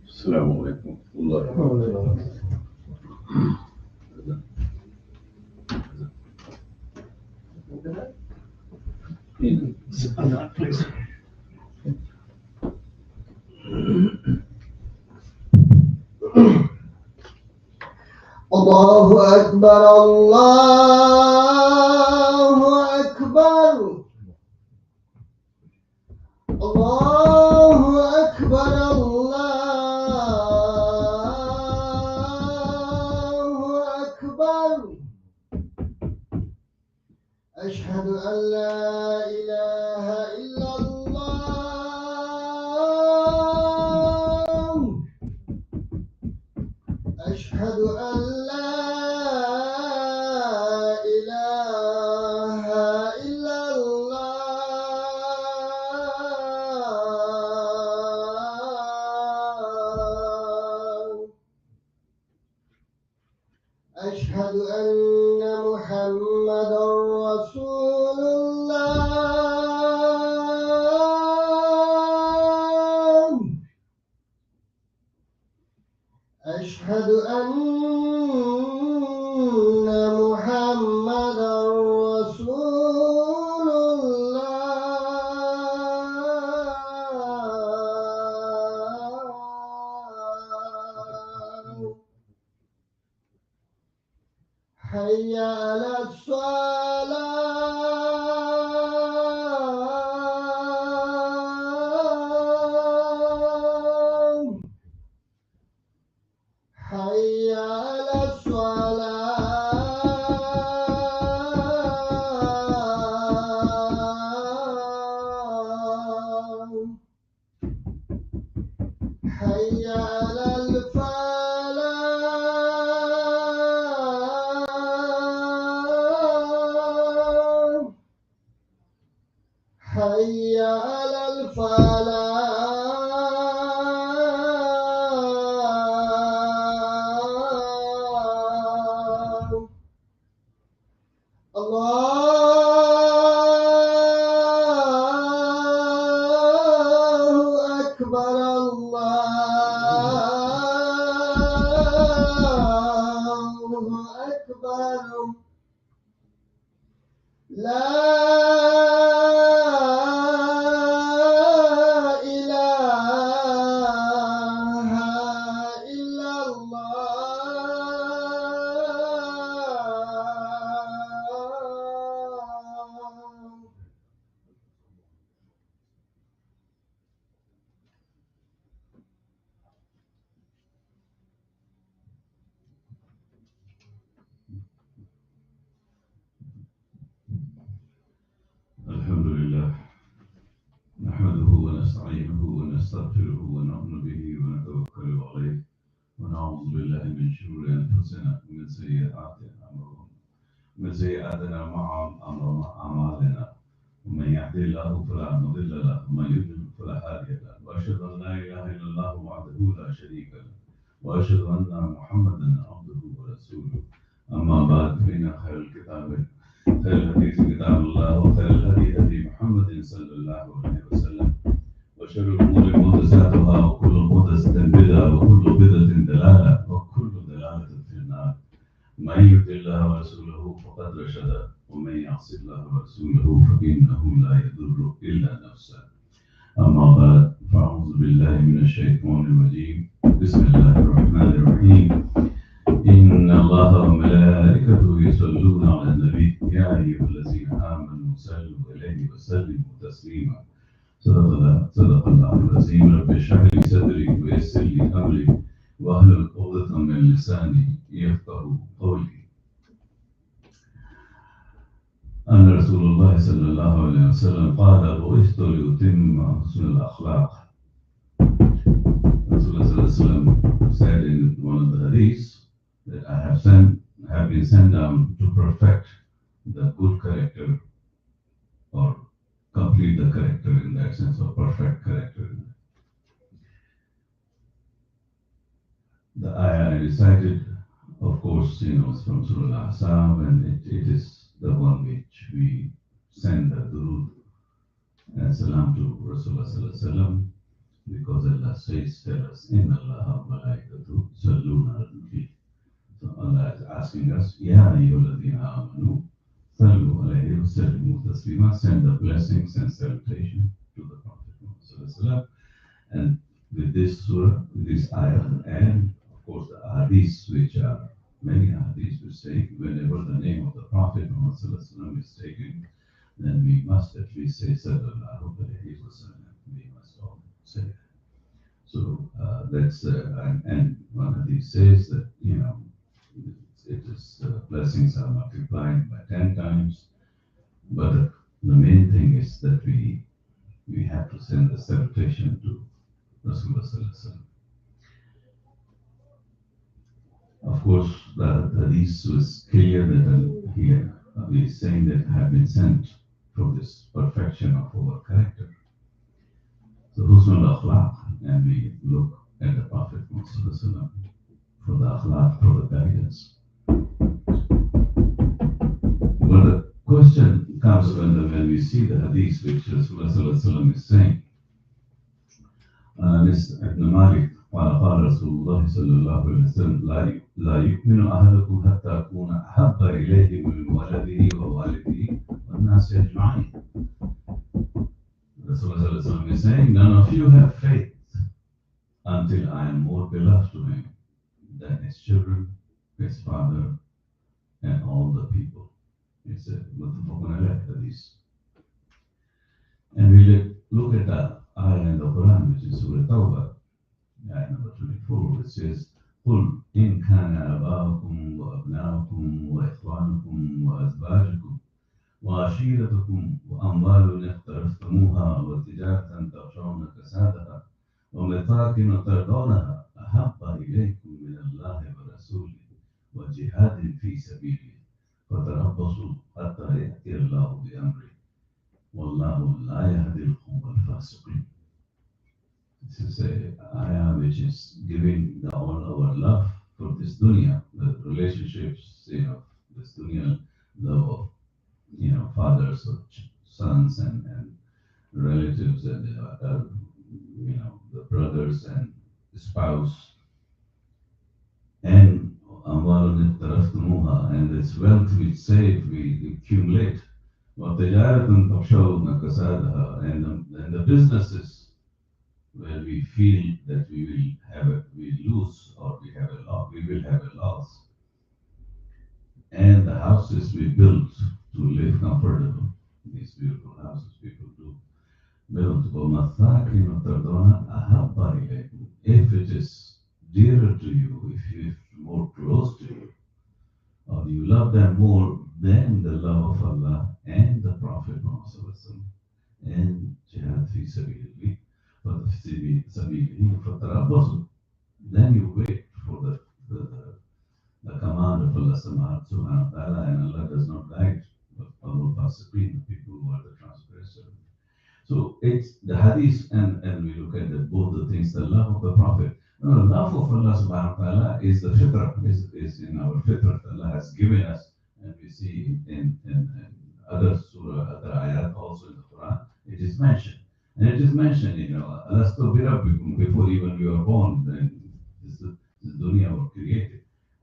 السلام عليكم ورحمة الله وبركاته. الله أكبر الله أكبر الله أكبر الله أكبر أشهد أن لا إله إلا الله أشهد أن لا إله إلا الله أشهد أن محمدا رسول الله أشهد أن محمدا رسول الله حي على الصلاة حي على الصلاة حي على الفلاح حي على الفلاح الله لا إله إلا الله. الحمد لله نحمده ونستعينه ونستغفره ونؤمن به ونتوكل عليه ونعوذ بالله من شرور أنفسنا ومن سيئات أعمالنا أعمالنا ومن يهد الله فلا مضل له ومن يضلل فلا هادي له وأشهد أن لا إله إلا الله وحده لا شريك له وأشهد أن محمدا عبده ورسوله أما بعد فإن خير الحديث كتاب الله وخير الهدي هدي محمد صلى الله عليه وسلم وشر الأمور محدثاتها وكل محدثة بدعة وكل بدعة ضلالة وكل ضلالة في النار من يطع الله ورسوله فقد رشد ومن يعص الله ورسوله فإنه لا يضر إلا نفسه أما بعد فأعوذ بالله من الشيطان الرجيم بسم الله الرحمن الرحيم إن الله وملائكته يصلون على النبي يا أيها الذين آمنوا صلوا عليه وسلموا تسليما صدق الله العظيم رب اشرح لي صدري ويسر لي أمري واحلل عقدة من لساني يفقه قولي أن رسول الله صلى الله عليه وسلم قال بعثت لأتم حسن الأخلاق. Rasulullah صلى الله عليه وسلم said in one of the hadiths that I have been sent down to perfect the good character or complete the character in that sense, or perfect character. The ayah I recited, of course, is from Surah Al-Ahzab, and it is the one which we send the durood and salam to Rasulullah sallallahu alaihi wasallam, because Allah says, tell us, Inna Allah wa malaikatu yusalluna ala nabi. So Allah is asking us, Ya ayyuhalladhina amanu sallu alayhi wa sallimu taslima, send the blessings and salutation to the Prophet Muhammad sallallahu alaihi wasallam. And with this surah, with this ayah, and of course the hadiths, which are many hadiths, which say whenever the name of the Prophet Muhammad sallallahu alaihi wasallam is taken, then we must at least say sallallahu alayhi wa sallam. We must all say that. So that's and one of these says that it is blessings are multiplied by 10 times, but the main thing is that we have to send the salutation to Rasulullah sallallahu alaihi wasallam. Of course, the hadith was clear that here he is saying that have been sent from this perfection of our character. So husn al-akhlaq, and we look at the Prophet Muhammad sallallahu alaihi wasallam for the akhlaq, for the guidance. But the question comes when we see the hadith which Rasulullah sallallahu alaihi wasallam is saying. Anas ibn Malik قال رسول الله صلى الله عليه وسلم لا يؤمن أحدكم حتى أكون أحب إليه من ولده ووالده والناس أجمعين. Rasulullah sallallahu alaihi wasallam is saying, none of you have faith until I am more beloved to him than his children, his father, and all the people. It's a muttafaqun alayh hadith. And we look at the ayah in the Quran, which is Surah Tawbah, ayah number 24, which says, قل إن كان آباؤكم وأبناؤكم وإخوانكم وأزواجكم وعشيرتكم وأموال اقترفتموها وتجارة تخشون كسادها ومساكن ترضونها أحب إليكم من الله ورسوله وجهاد في سبيله فتربصوا حتى يأتي الله بأمره والله لا يهدي القوم الفاسقين. This is an ayah which is giving all our love for this dunya, the relationships, this dunya, love of, fathers or sons and relatives and, the brothers and the spouse, and and this wealth we save, we accumulate, وتجارة تخشون كسادها, and the businesses where we feel that we lose or we have a loss, we will have a loss, and the houses we built to live comfortable, these beautiful houses people do build. وَمَسَاكِنُ تَرْضَوْنَهَا أَحَبَّ إِلَيْكُمْ, if it is dearer to you, if it's more close to you, or you love them more than the love of Allah and the Prophet Muhammad and jihad fi sabilillah, فَتَرَبَّصُوا, then you wait for the command of Allah subhanahu wa ta'ala, and Allah does not guide the people who are the transgressors. So it's the hadith, and we look at both the things, the love of the Prophet. No, the love of Allah subhanahu wa ta'ala is the fitrah, is in our fitrah. Allah has given us, and we see in other surah, other ayat also in the Quran, it is mentioned. And it is mentioned, Alastu bi rabbikum, before even we were born, then this dunya was created.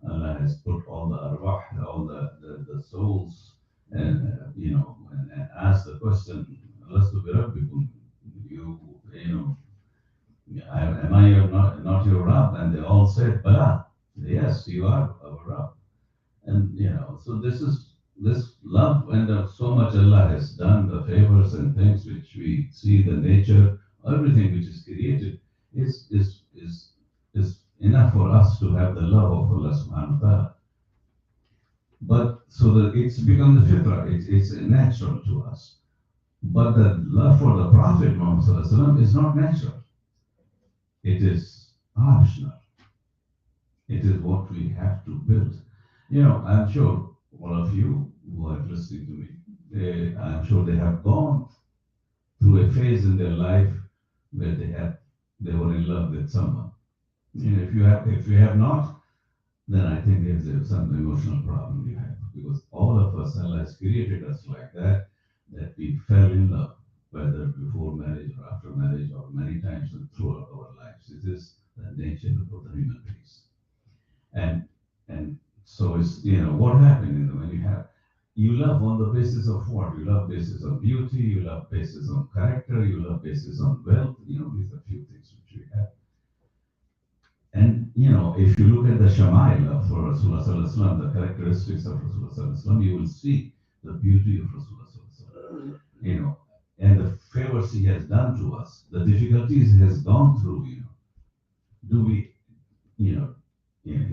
Allah has put all the arwah, all the souls, and and asked the question, Alastu bi rabbikum, you, you know, am I not your Rabb? And they all said, Bala, yes, you are our Rabb. And so this love, and so much Allah has done, the favors and things which we see, the nature, everything which is created, is enough for us to have the love of Allah subhanahu wa ta'ala. But so that it's become the fitrah, it's natural to us. But the love for the Prophet Muhammad Sallallahu Alaihi Wasallam is not natural. It is optional. It is what we have to build. I'm sure all of you who are listening to me, I'm sure they have gone through a phase in their life where they were in love with someone. If you have not, then I think there's some emotional problem you have, because all of us, Allah has created us like that we fell in love, whether before marriage or after marriage or many times throughout our lives. It is the nature of the human race. And so it's what happened when you love on the basis of what? You love basis on beauty, you love basis on character, you love basis on wealth. These are few things which we have. And if you look at the Shama'il of Rasulullah Sallallahu Alaihi Wasallam, the characteristics of Rasulullah Sallallahu Alaihi Wasallam, you will see the beauty of Rasulullah Sallallahu Alaihi Wasallam. And the favors he has done to us, the difficulties he has gone through. Do we, he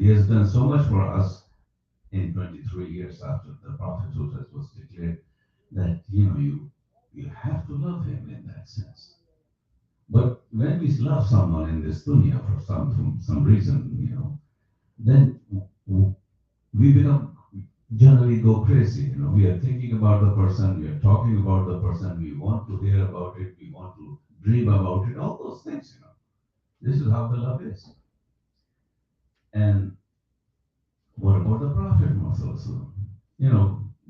has done so much for us in 23 years after the prophethood was declared, that you have to love him in that sense. But when we love someone in this dunya for some reason, then we become generally go crazy. We are thinking about the person, we are talking about the person, we want to hear about it, we want to dream about it, all those things. This is how the love is. And what about the Prophet Muhammad?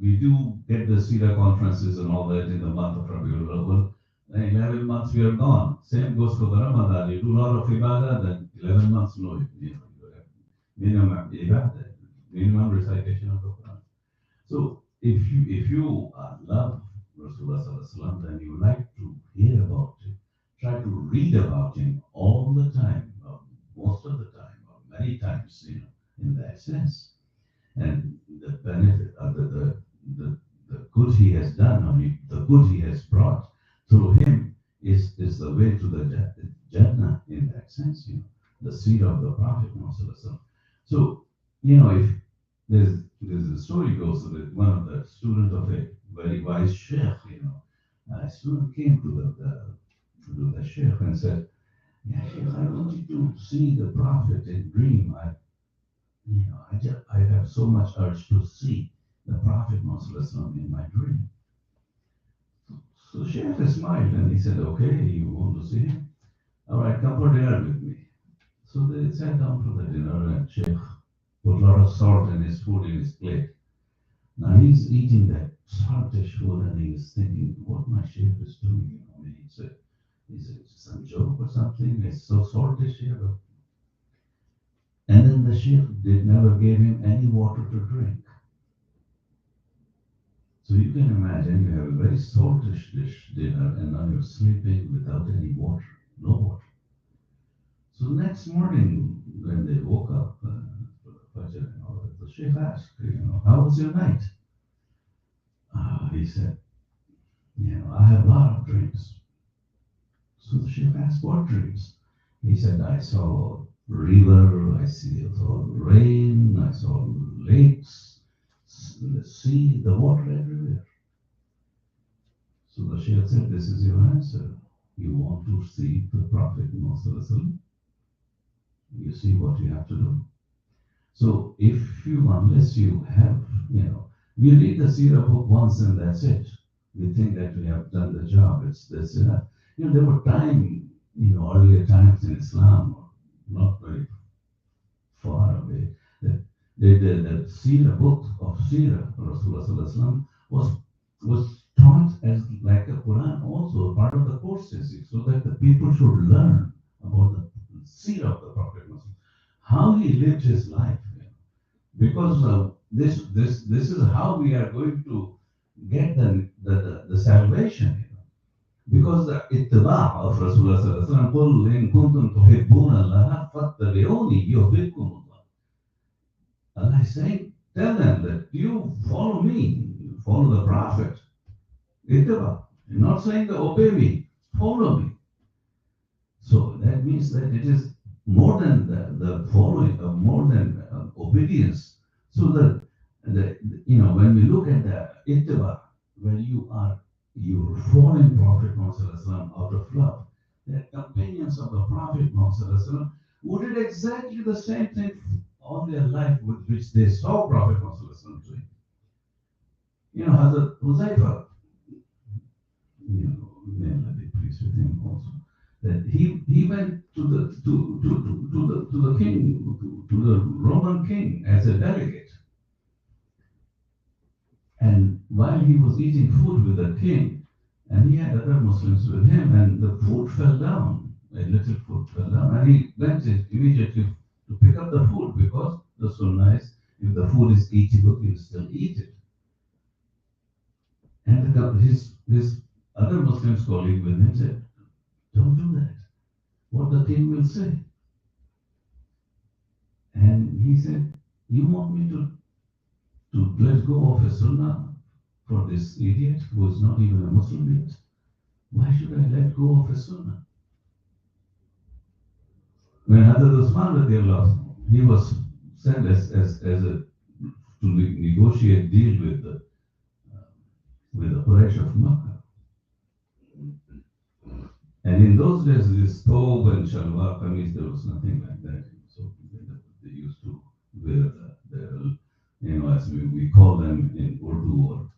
We do get the Sira conferences and all that in the month of Rabi Awal. 11 months we are gone. Same goes for the Ramadan. You do a lot of ibadah, then 11 months no, you have minimum ibadah, minimum recitation of the Quran. So if you love Rasulullah Sallallahu Alaihi Wasallam, then you like to hear about him, try to read about him all the time, or most of the time, or many times, in that sense. And the benefit of the good he has done, the good he has brought through him is the way to the Jannah in that sense, the seed of the Prophet Muhammad. So, if there's a story goes that one of the students of a very wise sheikh, a student came to the sheikh and said, "Yeah, sheikh, I wanted to see the Prophet in dream. I have so much urge to see the Prophet Muhammad in my dream." So Sheikh smiled and he said, "Okay, you want to see him? All right, come for dinner with me." So they sat down for the dinner, and Sheikh put a lot of salt in his food in his plate. Now he's eating that saltish food and he's thinking, what my Sheikh is doing. Is it some joke or something? It's so saltish here. And then the Sheikh never gave him any water to drink. So you can imagine you have a very saltish dish dinner and now you're sleeping without any water, no water. So next morning when they woke up for the Fajr and all that, the Sheikh asked, how was your night? He said, I have a lot of dreams. So the Sheikh asked, what dreams? He said, I saw river, saw rain, I saw lakes, the sea, the water everywhere. So the Shaykh said, this is your answer. You want to see the Prophet Muhammad, you see what you have to do. So unless you have, we read the Sirah book once and that's it. We think that we have done the job, that's enough. There were earlier times in Islam, not very far away, that the Sirah book of Sirah, Rasulullah was taught as like a Quran also, part of the courses, so that the people should learn about the Sirah of the Prophet Muhammad, how he lived his life. Because this is how we are going to get the salvation. Because the ittiba' of Rasulullah sallallahu alaihi wasallam, قُلْ إِن كُنتُمْ تُحِبُّونَ اللَّهَ فَاتَّبِعُونِي يُحْبِبْكُمُ اللَّهُ. Allah is saying, tell them that you follow me, you follow the Prophet. Ittiba'. You're not saying that obey me, follow me. So that means that it is more than the following, more than obedience. So that when we look at the ittiba, when you're following Prophet Muhammad out of love, the companions of the Prophet Muhammad who did exactly the same thing all their life with which they saw Prophet Muhammad doing. Hazrat Huzaifa, may Allah be pleased with him also, that he went to the king, to the Roman king as a delegate. And while he was eating food with the king, and he had other Muslims with him, and the food fell down, a little food fell down, and he went immediately to pick up the food because the sunnah is, if the food is eatable, you still eat it. And his other Muslims colleague with him said, don't do that. What the king will say. And he said, you want me to let go of a sunnah for this idiot who is not even a Muslim yet? Why should I let go of a sunnah? When Hazrat Usman radiallahu, he was sent as a to negotiate deal with the Quraysh of Makkah. And in those days, this thobe and shalwar kameez, there was nothing like that. So they used to wear as we call them in Urdu or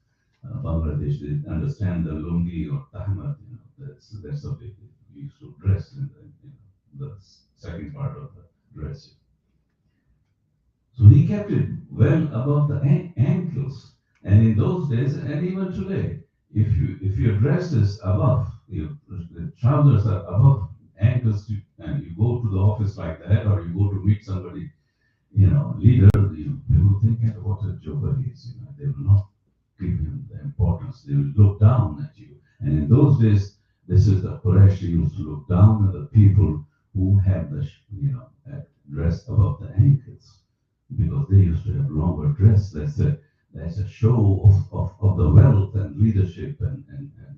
Bangladesh, they understand the lungi or tahmat. That's how they used to dress in the second part of the dress. So he kept it well above the ankles. And in those days, and even today, if your dress is above, the trousers are above ankles, and you go to the office like that, or you go to meet somebody, leader, they will think what a joker he is. They will not give him the importance. They will look down at you. And in those days, this is the Quraysh used to look down at the people who have the dress above the ankles, because they used to have longer dress. That's a show of the wealth and leadership and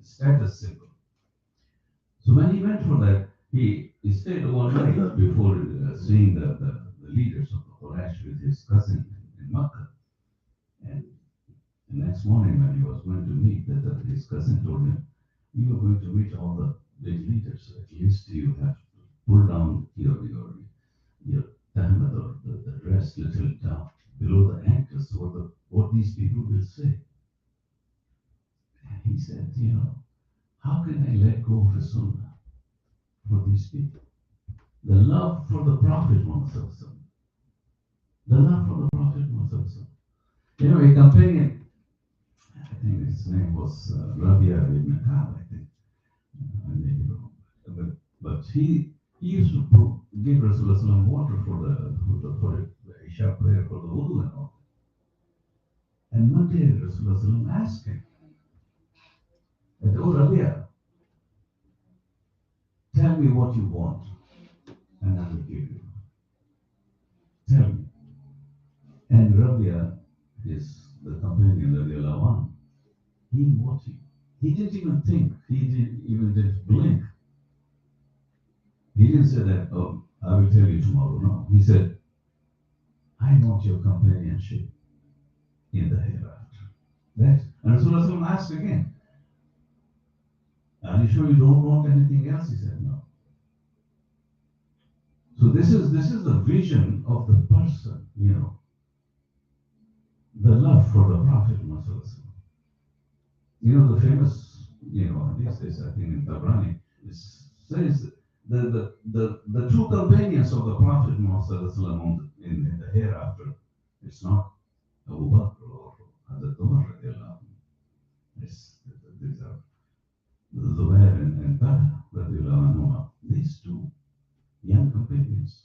status symbol. So when he went for that, he stayed overnight before seeing the leaders of the Quraysh with his cousin in Makkah. And the next morning when he was going to meet, his cousin told him, you are going to meet all the big leaders. At least you have to pull down your tahmad or the dress little down below the ankles, what these people will say. And he said, how can I let go of a sunnah for these people? The love for the Prophet Muhammad. The love for the Prophet Muhammad. A companion, I think his name was Rabi Awal, I think. I may be wrong. But he used to give Rasulullah water for the Isha prayer, for the wudu and all. And one day Rasulullah Rasulullah asked him, "Oh Rabia, tell me what you want, and I will give you. Tell me." And Rabia is the companion of the one. He watching. He didn't even think. Didn't blink. He didn't say that, "Oh, I will tell you tomorrow." No. He said, "I want your companionship in the hereafter." That, and Rasulullah asked again, "Are you sure you don't want anything else?" He said, "No." So this is the vision of the person, the love for the Prophet Muhammad. The famous, these days I think in Tabrani, it says the two companions of the Prophet Muhammad in the hereafter, it's not Abu Bakr or Hazrat Umar radiallahu anhu. These are Zubair and Talha radiallahu anhu. These two young companions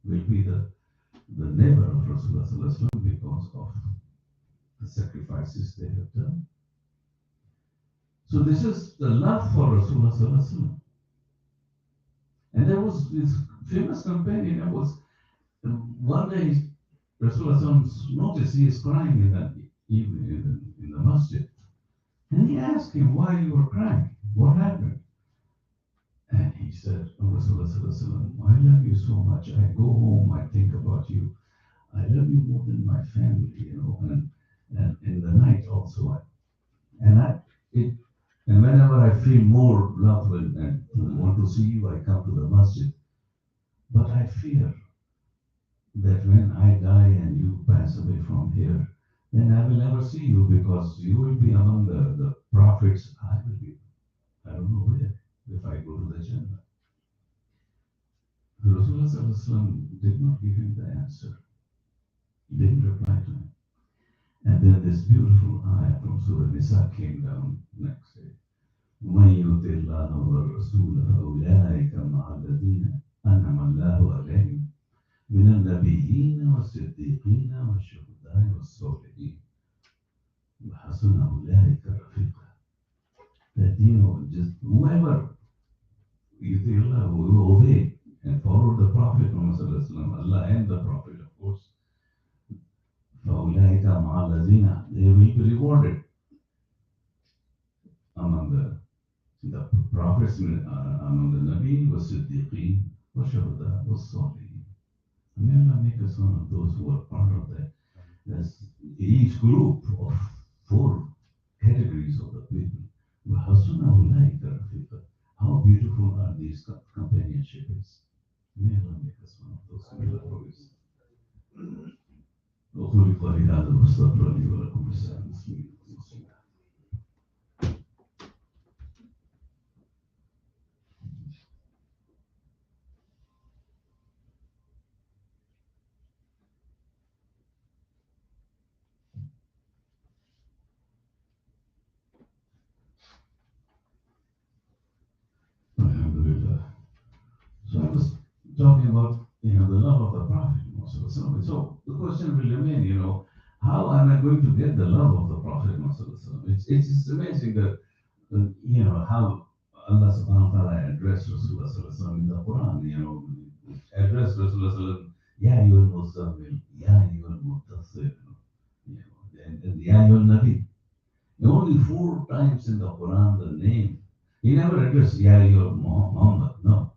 will be the neighbor of Rasulullah sallallahu alaihi wasallam because of the sacrifices they have done. So this is the love for Rasulullah sallallahu alaihi wasallam. And there was this famous companion. There was one day Rasulullah sallallahu alaihi wasallam noticed he is crying in the evening in the masjid, and he asked him why you were crying. What happened? And he said, "Oh, Rasulullah sallallahu alaihi wasallam, I love you so much. I go home, I think about you. I love you more than my family, and in the night also. And I, it, and whenever I feel more love and want to see you, I come to the masjid. But I fear that when I die and you pass away from here, then I will never see you because you will be among the prophets. I will be, I don't know where, if I go to the Jannah." Rasulullah sallallahu alaihi wasallam did not give him the answer. He didn't reply to him. And then this beautiful ayah from Surah Nisa came down next day. وَمَن يُطِعِ اللَّهَ وَالرَّسُولَ فَأُولَٰئِكَ مَعَ الَّذِينَ أَنْعَمَ اللَّهُ عَلَيْهِمْ مِنَ النَّبِيِّينَ وَالصِّدِّيقِينَ وَالشُّهَدَاءِ وَالصَّالِحِينَ وَحَسُنَ أُولَٰئِكَ رَفِيقًا. That just whoever يُطِعِ اللَّهَ, who obey and follow the Prophet Muhammad sallallahu alaihi wasallam, Allah and the Prophet, of course, فَأُولَٰئِكَ مَعَ الَّذِينَ, they will be rewarded among the prophets, among the Nabi, was Siddiqeen, was Shuhada, was Salihin. May Allah make us one of those who are part of that. That's each group of 4 categories of the people. وَحَسُنَ أُولَٰئِكَ رَفِيقًا. How beautiful are these companionships. May Allah make us one of those. May Allah promise. وقولي قولي هذا واستغفر لي ولكم لسائر المسلمين. Alhamdulillah. So I was talking about the love of the Prophet. So the question will remain, how am I going to get the love of the Prophet? It's amazing that how Allah subhanahu wa ta'ala addressed Rasulullah in the Quran, addressed Rasulullah, Ya ayyuhal muzammil, Ya ayyuhal muttasil, and Ya ayyuhal nabi. Only 4 times in the Quran the name. He never addressed Ya ayyuhal Muhammad, no.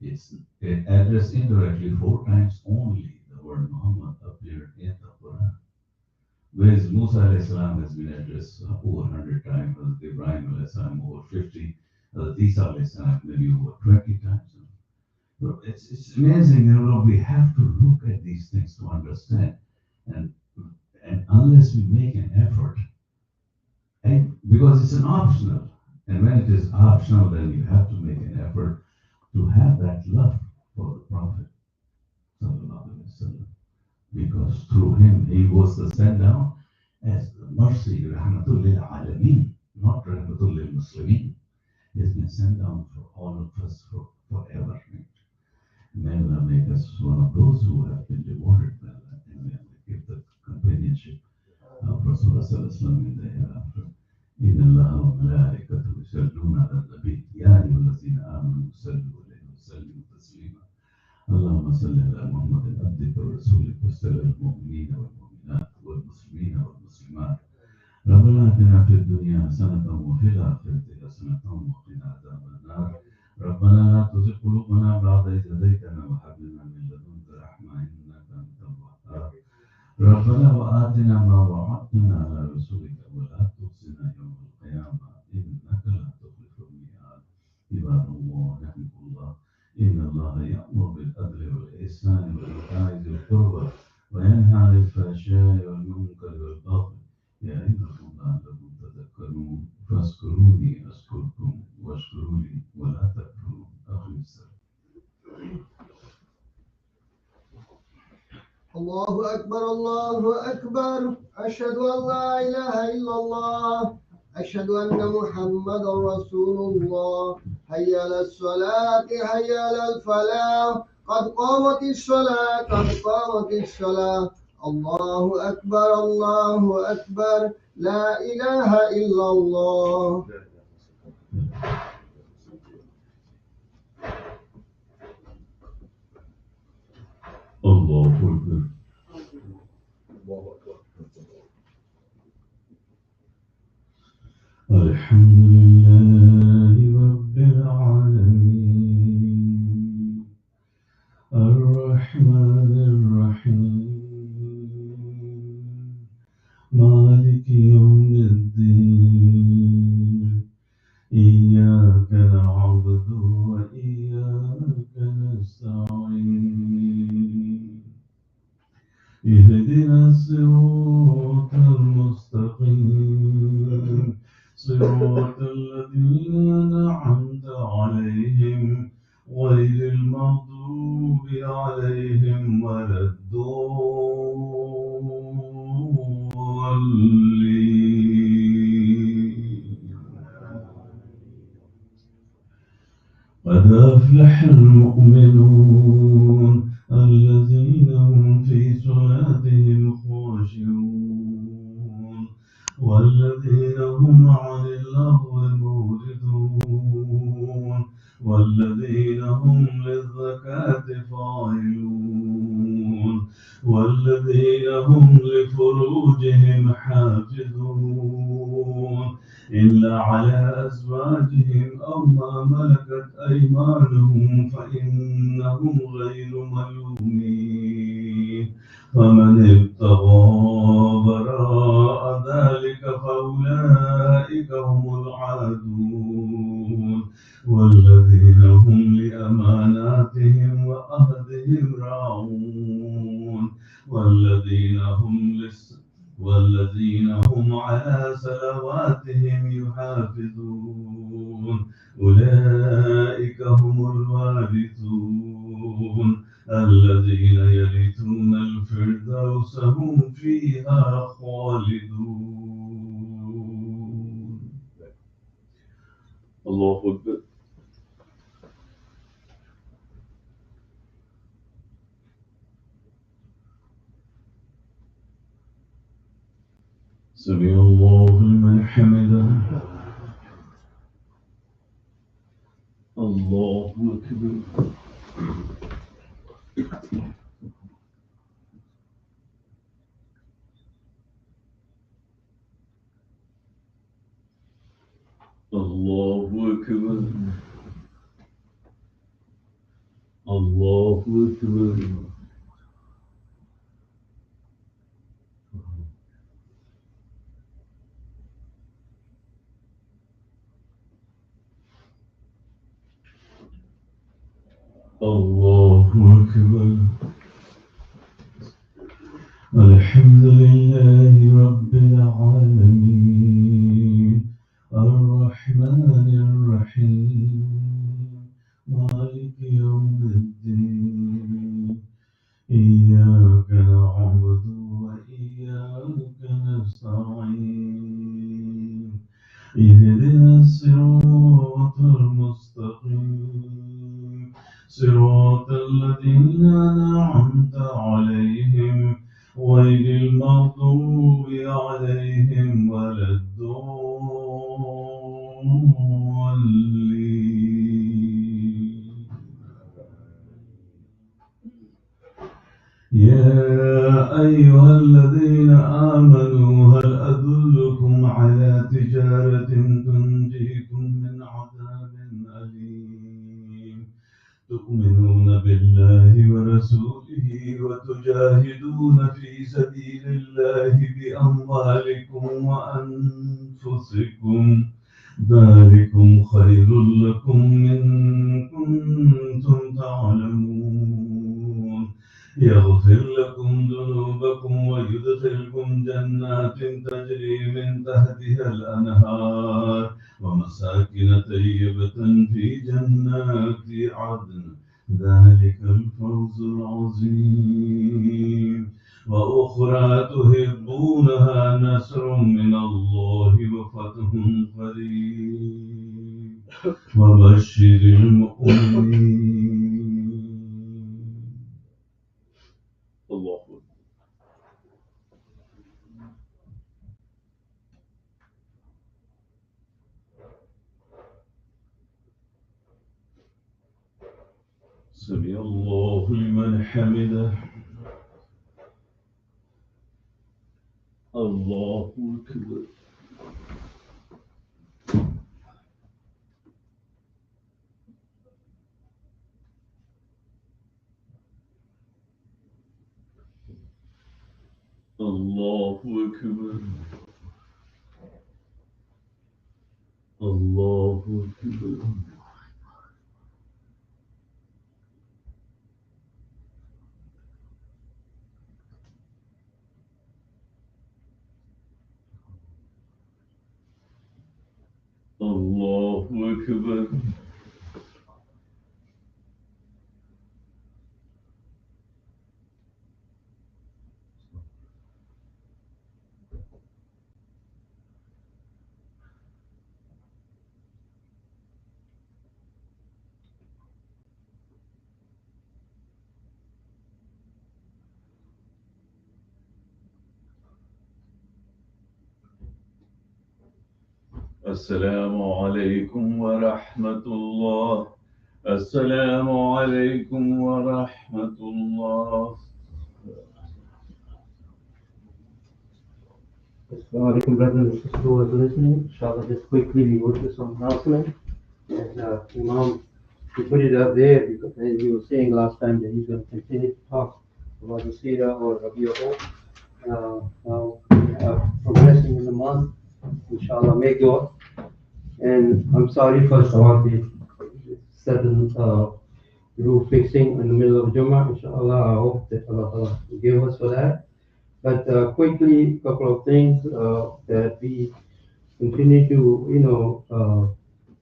It's addressed indirectly 4 times only. The word Muhammad appeared in the Quran. Whereas Musa alayhi salam has been addressed over 100 times, Ibrahim alayhi salam over 50, Isa alayhi salam maybe over 20 times. So it's amazing, we have to look at these things to understand. And unless we make an effort, and because it's an optional, and when it is optional, then you have to make an effort to have that love for the Prophet, because through him he was the sent down as the mercy, Rahmatul lil Alameen, not Rahmatul lil Muslimin. He has been sent down for all of us forever. May Allah make us one of those who have been rewarded by Allah, and may Allah give the companionship of Rasulullah in the إن الله وملائكته يصلون على النبي يا أيها الذين آمنوا صلوا عليه وسلموا تسليما اللهم صل على محمد عبدك ورسولك وسلم المؤمنين والمؤمنات والمسلمين والمسلمات ربنا آتنا في الدنيا حسنة وفي الآخرة حسنة وقنا عذاب النار ربنا لا تزغ قلوبنا بعد إذ هديتنا وهب لنا من لدنك رحمة إنك أنت الوهاب ربنا وآتنا ما وعدتنا على رسولك ولا تخزنا يوم القيامة إنك لا تخلف الميعاد عباد الله رحمكم الله إن الله يأمر بالعدل والإحسان وإيتاء ذي القربى وينهى عن الفحشاء والمنكر والبغي يعظكم لعلكم تذكرون فاذكروني أذكركم واشكروا لي ولا تكفرون أخي السلام الله أكبر الله أكبر أشهد أن لا إله إلا الله أشهد أن محمدا رسول الله حي على الصلاة حي على الفلاح قد قامت الصلاة قد قامت الصلاة الله أكبر الله أكبر لا إله إلا الله الله أكبر الحمد لله رب العالمين الرحمن الرحيم مالك يوم الدين إياك نعبد وإياك نستعين اهدنا الصراط المستقيم صراط الذين أنعمت عليهم غير المغضوب عليهم ولا الضالين قد أفلح المؤمنون الذين هم في صلاتهم خاشعون والذين هم عن اللغو معرضون والذين هم للزكاة فاعلون والذين هم لفروجهم حافظون إلا على أزواجهم أو ما ملكت أيمانهم فإنهم غير ملومين فمن ابتغى وراء ذلك فأولئك هم العادون والذين هم لأماناتهم وعهدهم راعون والذين هم على صلواتهم يحافظون أولئك هم الوارثون الذين يرثون الفردوس هم فيها خالدون الله أكبر سمع الله لمن حمده الله أكبر الله أكبر الله أكبر الله أكبر الحمد لله رب العالمين الرحمن الرحيم مالك يوم الدين إياك نعبد وإياك نستعين اهدنا الصراط المستقيم صراط الذين أنعمت عليهم غير المغضوب عليهم ولا الضالين الضالين يا أيها الذين آمنوا هل أدلكم على تجارة تنجيكم من عذاب أليم تؤمنون بالله ورسوله وتجاهدون في سبيل الله بأموالكم وأنفسكم ذلكم خير لكم إن كنتم تعلمون يغفر لكم ذنوبكم ويدخلكم جنات تجري من تحتها الأنهار ومساكن طيبة في جنات عدن ذلك الفوز العظيم وأخرى تحبونها نصر من الله وفتح قريب وبشر المؤمنين الله أكبر سمع الله لمن حمده الله أكبر الله أكبر الله أكبر الله أكبر السلام عليكم ورحمة الله السلام عليكم ورحمة الله Assalamu alaikum, brothers and sisters who are listening. Inshallah, just quickly we go through some announcement. And Imam, he put it up there because as he was saying last time that he's going to continue to talk about the Sira or Rabi Awal. Now we are progressing in the month. Inshallah, make dua. And I'm sorry first about the sudden roof fixing in the middle of Jummah. Inshallah, I hope that Allah will forgive us for that. But quickly, a couple of things that we continue to,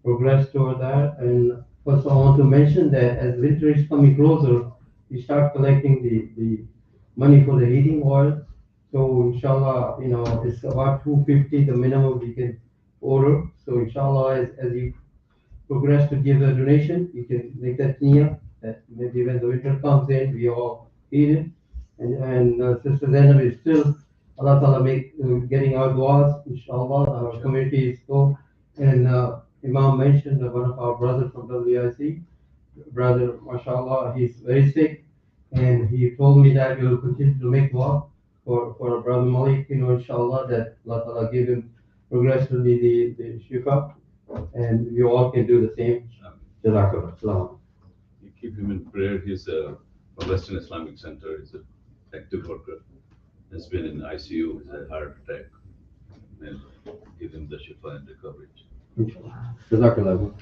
progress toward that. And first, I want to mention that as winter is coming closer, we start collecting the money for the heating oil. So, inshallah, it's about 250 the minimum we can order. So, inshallah, as you progress to give a donation, you can make that niyyah that maybe when the winter comes in, we all eat it. And Sister Zainab is still, Allah Ta'ala make getting our du'as, inshallah, our community is full. And Imam mentioned that one of our brothers from WIC, brother, mashallah, he's very sick. And he told me that we will continue to make dua for our brother Malik, inshallah, that Allah Ta'ala give him progressively the shifa. And you all can do the same. Jazakallah. Salam. You keep him in prayer. He's from Western Islamic Center. He's an active worker. He's been in ICU. He's had a heart attack. And give him the shifa and recovery. Inshallah. Jazakallah.